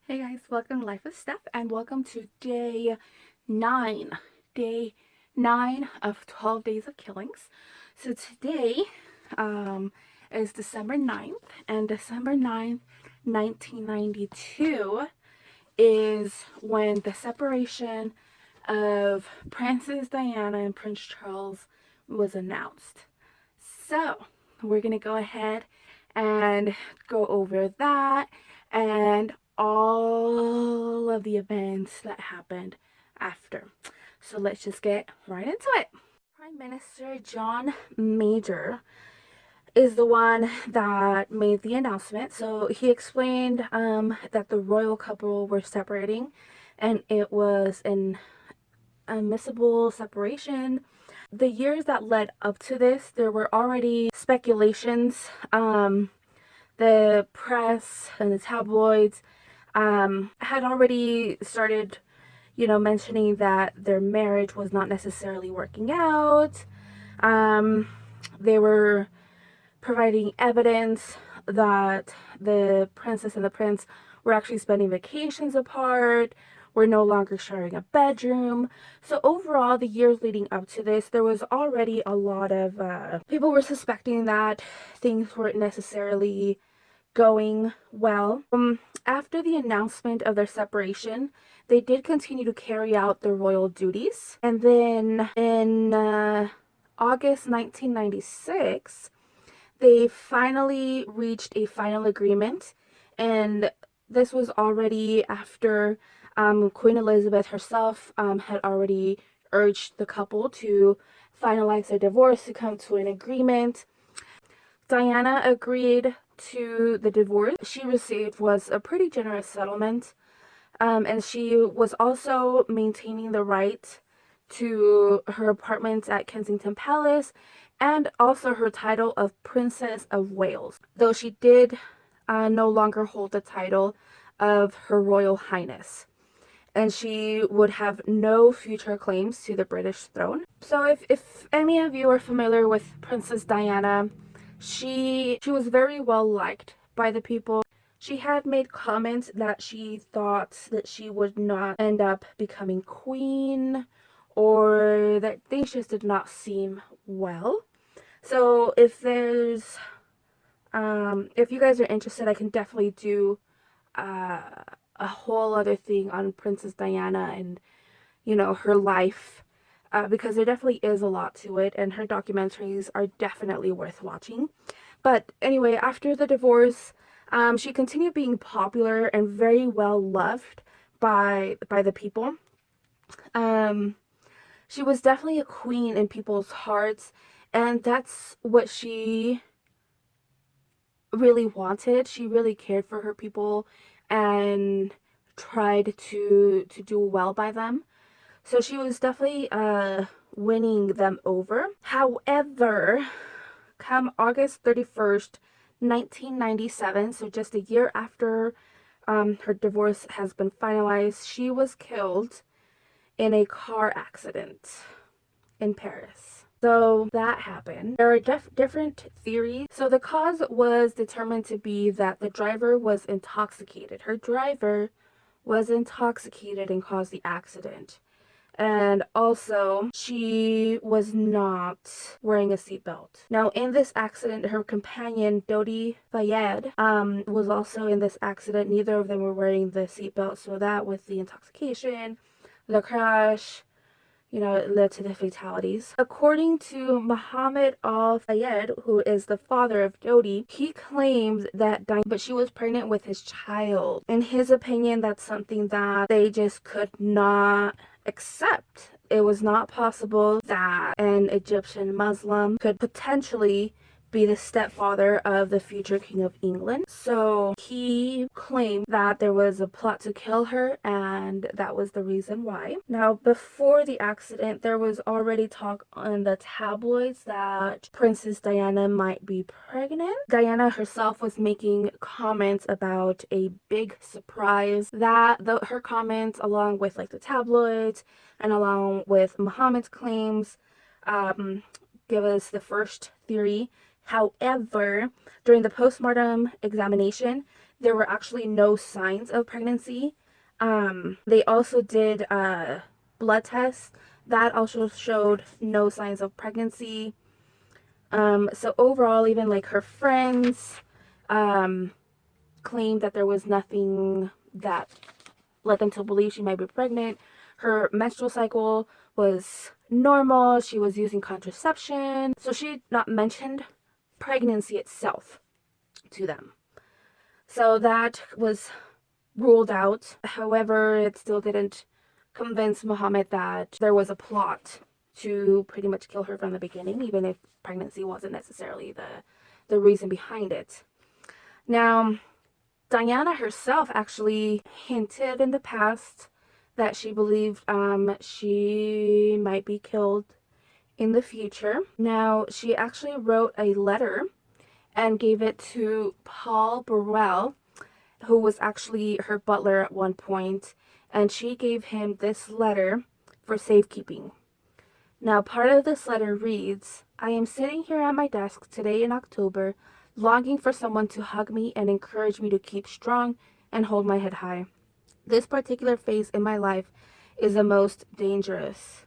Hey guys, welcome to Life with Steph and welcome to day 9. Day 9 of 12 days of killings. So today is December 9th, and December 9th, 1992 is when the separation of Princess Diana and Prince Charles was announced. So we're going to go ahead and go over that and all of the events that happened after. So let's just get right into it. Prime Minister John Major is the one that made the announcement. So he explained that the royal couple were separating and it was an admissible separation. The years that led up to this, there were already speculations. The press and the tabloids had already started, mentioning that their marriage was not necessarily working out. They were providing evidence that the princess and the prince were actually spending vacations apart, were no longer sharing a bedroom. So overall, the years leading up to this, there was already a lot of people were suspecting that things weren't necessarily going well. After the announcement of their separation, they did continue to carry out their royal duties. And then in August 1996, they finally reached a final agreement. And this was already after Queen Elizabeth herself had already urged the couple to finalize their divorce, to come to an agreement. Diana agreed to the divorce she received was a pretty generous settlement, and she was also maintaining the right to her apartments at Kensington Palace and also her title of Princess of Wales, though she did no longer hold the title of Her Royal Highness, and she would have no future claims to the British throne. So if any of you are familiar with Princess Diana, she was very well liked by the people. She had made comments that she thought that she would not end up becoming queen, or that things just did not seem well. So if you guys are interested, I can definitely do a whole other thing on Princess Diana and, her life. Because there definitely is a lot to it, and her documentaries are definitely worth watching. But anyway, after the divorce, she continued being popular and very well loved by the people. She was definitely a queen in people's hearts, and that's what she really wanted. She really cared for her people and tried to do well by them. So she was definitely winning them over. However, come August 31st, 1997, so just a year after her divorce has been finalized, she was killed in a car accident in Paris. So that happened. There are different theories. So the cause was determined to be that the driver was intoxicated. Her driver was intoxicated and caused the accident. And also, she was not wearing a seatbelt. Now, in this accident, her companion, Dodi Fayed, was also in this accident. Neither of them were wearing the seatbelt, so that with the intoxication, the crash, it led to the fatalities. According to Mohammed Al Fayed, who is the father of Dodi, he claimed that but she was pregnant with his child. In his opinion, that's something that they just could not accept. It was not possible that an Egyptian Muslim could potentially be the stepfather of the future King of England. So he claimed that there was a plot to kill her, and that was the reason why. Now, before the accident, there was already talk on the tabloids that Princess Diana might be pregnant. Diana herself was making comments about a big surprise. Her comments, along with like the tabloids and along with Muhammad's claims, give us the first theory. However, during the postmortem examination, there were actually no signs of pregnancy. They also did blood tests that also showed no signs of pregnancy. So overall, even like her friends claimed that there was nothing that led them to believe she might be pregnant. Her menstrual cycle was normal. She was using contraception. So she had not mentioned pregnancy itself to them. So that was ruled out. However, it still didn't convince Muhammad that there was a plot to pretty much kill her from the beginning, even if pregnancy wasn't necessarily the reason behind it. Now, Diana herself actually hinted in the past that she believed she might be killed in the future. Now, she actually wrote a letter and gave it to Paul Burrell, who was actually her butler at one point, and she gave him this letter for safekeeping. Now, part of this letter reads, "I am sitting here at my desk today in October, longing for someone to hug me and encourage me to keep strong and hold my head high. This particular phase in my life is the most dangerous."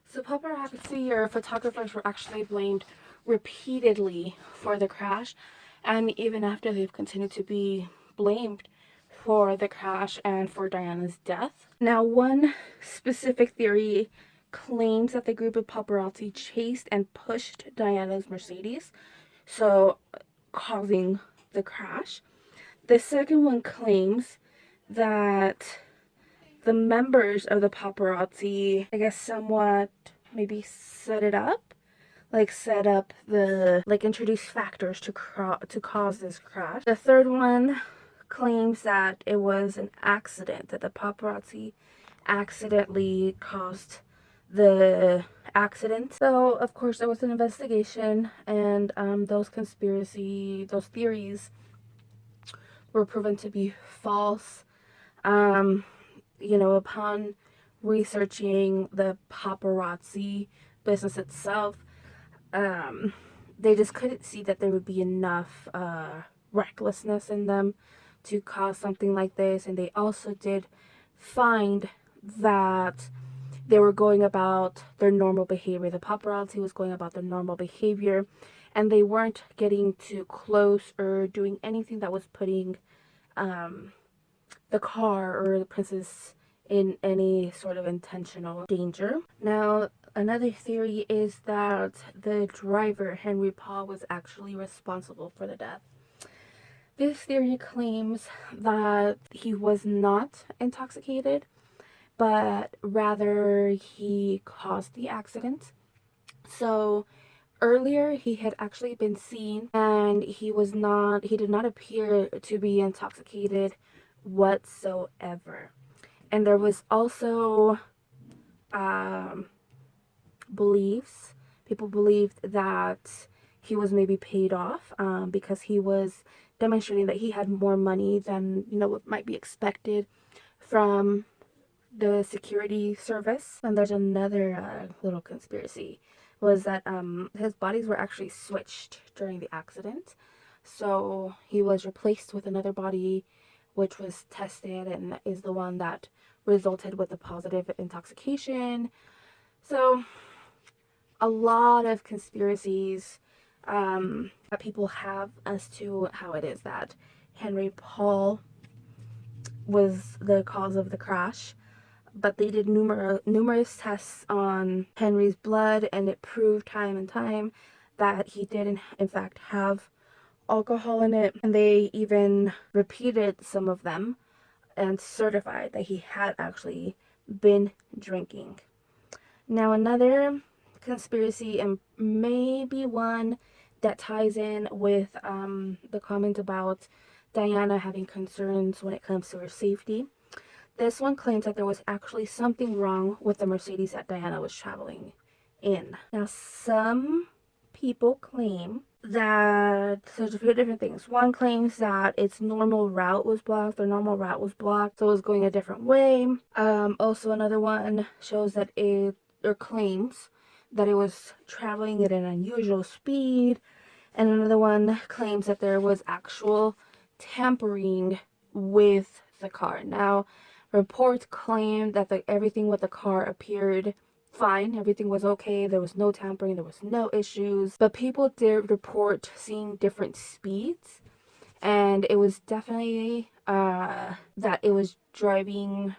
So paparazzi or photographers were actually blamed repeatedly for the crash, and even after they've continued to be blamed for the crash and for Diana's death. Now, one specific theory claims that the group of paparazzi chased and pushed Diana's Mercedes, so causing the crash. The second one claims that the members of the paparazzi, I guess, somewhat maybe set it up, like introduce factors to cause this crash. The third one claims that it was an accident, that the paparazzi accidentally caused the accident. So of course there was an investigation, and those theories were proven to be false. Upon researching the paparazzi business itself, they just couldn't see that there would be enough recklessness in them to cause something like this. And they also did find that they were going about their normal behavior. The paparazzi was going about their normal behavior, and they weren't getting too close or doing anything that was putting the car or the princess in any sort of intentional danger. Now, another theory is that the driver, Henry Paul, was actually responsible for the death. This theory claims that he was not intoxicated, but rather he caused the accident. So earlier he had actually been seen, and he did not appear to be intoxicated whatsoever. And there was also people believed that he was maybe paid off because he was demonstrating that he had more money than what might be expected from the security service. And there's another little conspiracy, was that his bodies were actually switched during the accident. So he was replaced with another body, which was tested and is the one that resulted with a positive intoxication. So a lot of conspiracies that people have as to how it is that Henry Paul was the cause of the crash. But they did numerous tests on Henry's blood, and it proved time and time that he did in fact have alcohol in it. And they even repeated some of them and certified that he had actually been drinking. Now, another conspiracy, and maybe one that ties in with the comment about Diana having concerns when it comes to her safety. This one claims that there was actually something wrong with the Mercedes that Diana was traveling in. Now, some people claim that there's a few different things. One claims that its normal route was blocked. Their normal route was blocked, so it was going a different way. Also, another one shows that claims that it was traveling at an unusual speed. And another one claims that there was actual tampering with the car. Now, reports claimed that everything with the car appeared fine, everything was okay, there was no tampering, there was no issues, but people did report seeing different speeds, and it was definitely that it was driving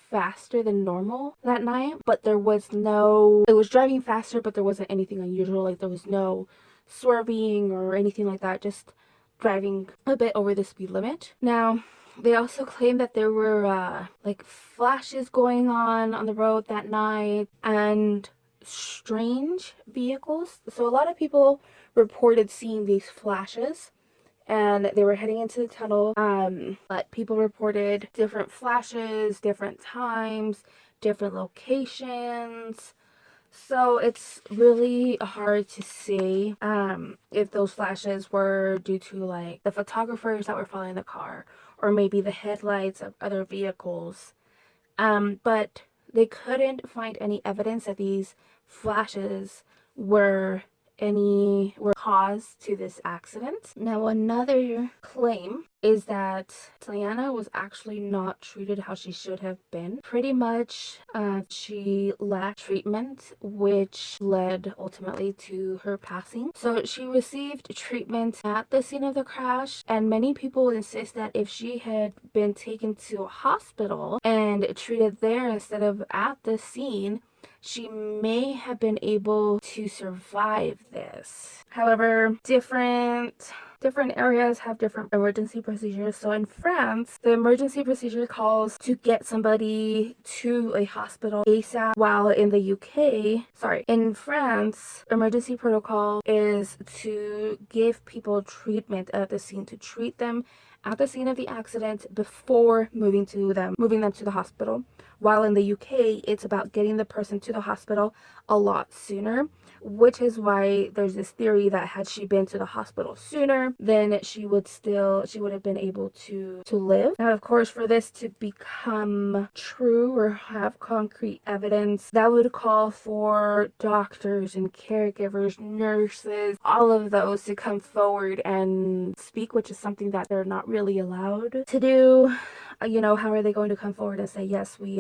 faster than normal that night, but there was no, it was driving faster, but there wasn't anything unusual, like there was no swerving or anything like that, just driving a bit over the speed limit. Now, they also claim that there were like flashes going on the road that night and strange vehicles. So a lot of people reported seeing these flashes, and they were heading into the tunnel. But people reported different flashes, different times, different locations. So it's really hard to say if those flashes were due to like the photographers that were following the car, or maybe the headlights of other vehicles. But they couldn't find any evidence that these flashes were cause to this accident. Now, another claim is that Diana was actually not treated how she should have been. Pretty much, she lacked treatment, which led ultimately to her passing. So she received treatment at the scene of the crash, and many people insist that if she had been taken to a hospital and treated there instead of at the scene, she may have been able to survive this. However, different areas have different emergency procedures. So in France, the emergency procedure calls to get somebody to a hospital ASAP, while in the in France, emergency protocol is to give people treatment at the scene, to treat them at the scene of the accident before moving them to the hospital. While in the UK, it's about getting the person to the hospital a lot sooner, which is why there's this theory that had she been to the hospital sooner, then she would have been able to live. Now, of course, for this to become true or have concrete evidence, that would call for doctors and caregivers, nurses, all of those to come forward and speak, which is something that they're not really allowed to do. How are they going to come forward and say, yes, we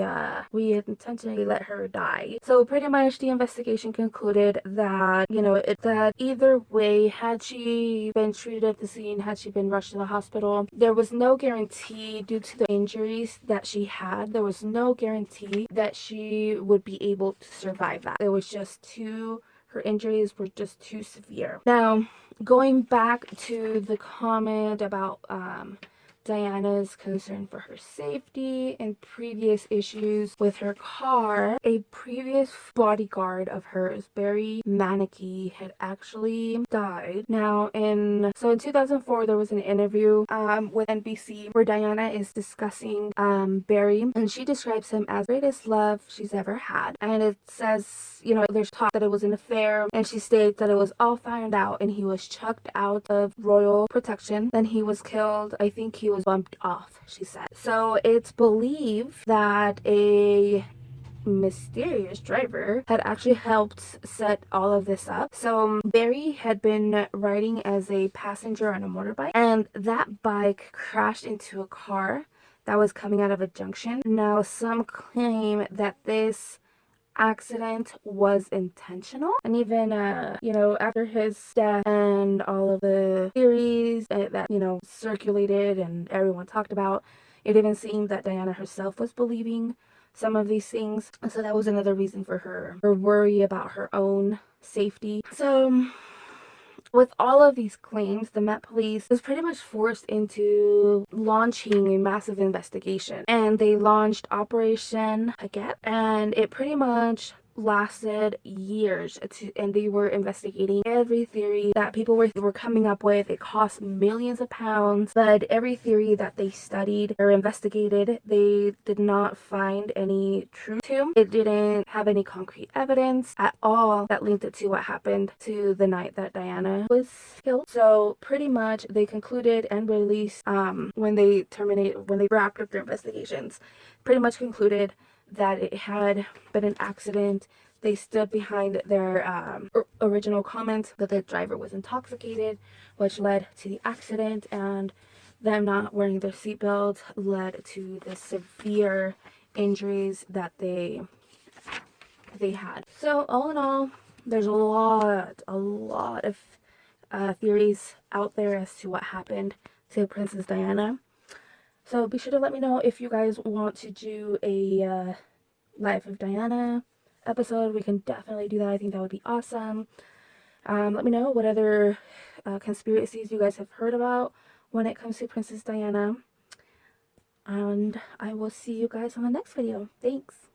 intentionally let her die? So pretty much the investigation concluded that, that either way, had she been treated at the scene, had she been rushed to the hospital, there was no guarantee due to the injuries that she had. There was no guarantee that she would be able to survive that. Her injuries were just too severe. Now, going back to the comment about, Diana's concern for her safety and previous issues with her car, a previous bodyguard of hers, Barry Manicky, had actually died. Now, in 2004, there was an interview with NBC where Diana is discussing Barry, and she describes him as the greatest love she's ever had. And it says, there's talk that it was an affair, and she states that it was all found out and he was chucked out of royal protection. Then he was killed. I think he was bumped off, she said. So it's believed that a mysterious driver had actually helped set all of this up. So Barry had been riding as a passenger on a motorbike, and that bike crashed into a car that was coming out of a junction. Now, some claim that this accident was intentional, and even after his death and all of the theories that circulated and everyone talked about, it even seemed that Diana herself was believing some of these things. So that was another reason for her worry about her own safety. So with all of these claims, the Met Police was pretty much forced into launching a massive investigation. And they launched Operation Baguette, and it pretty much lasted years, and they were investigating every theory that people were coming up with. It cost millions of pounds, but every theory that they studied or investigated, they did not find any truth to. It didn't have any concrete evidence at all that linked it to what happened to the night that Diana was killed. So pretty much they concluded and released, when they wrapped up their investigations, pretty much concluded that it had been an accident. They stood behind their original comment that the driver was intoxicated, which led to the accident, and them not wearing their seatbelt led to the severe injuries that they had. So all in all, there's a lot of theories out there as to what happened to Princess Diana. So be sure to let me know if you guys want to do a Life of Diana episode. We can definitely do that. I think that would be awesome. Let me know what other conspiracies you guys have heard about when it comes to Princess Diana. And I will see you guys on the next video. Thanks.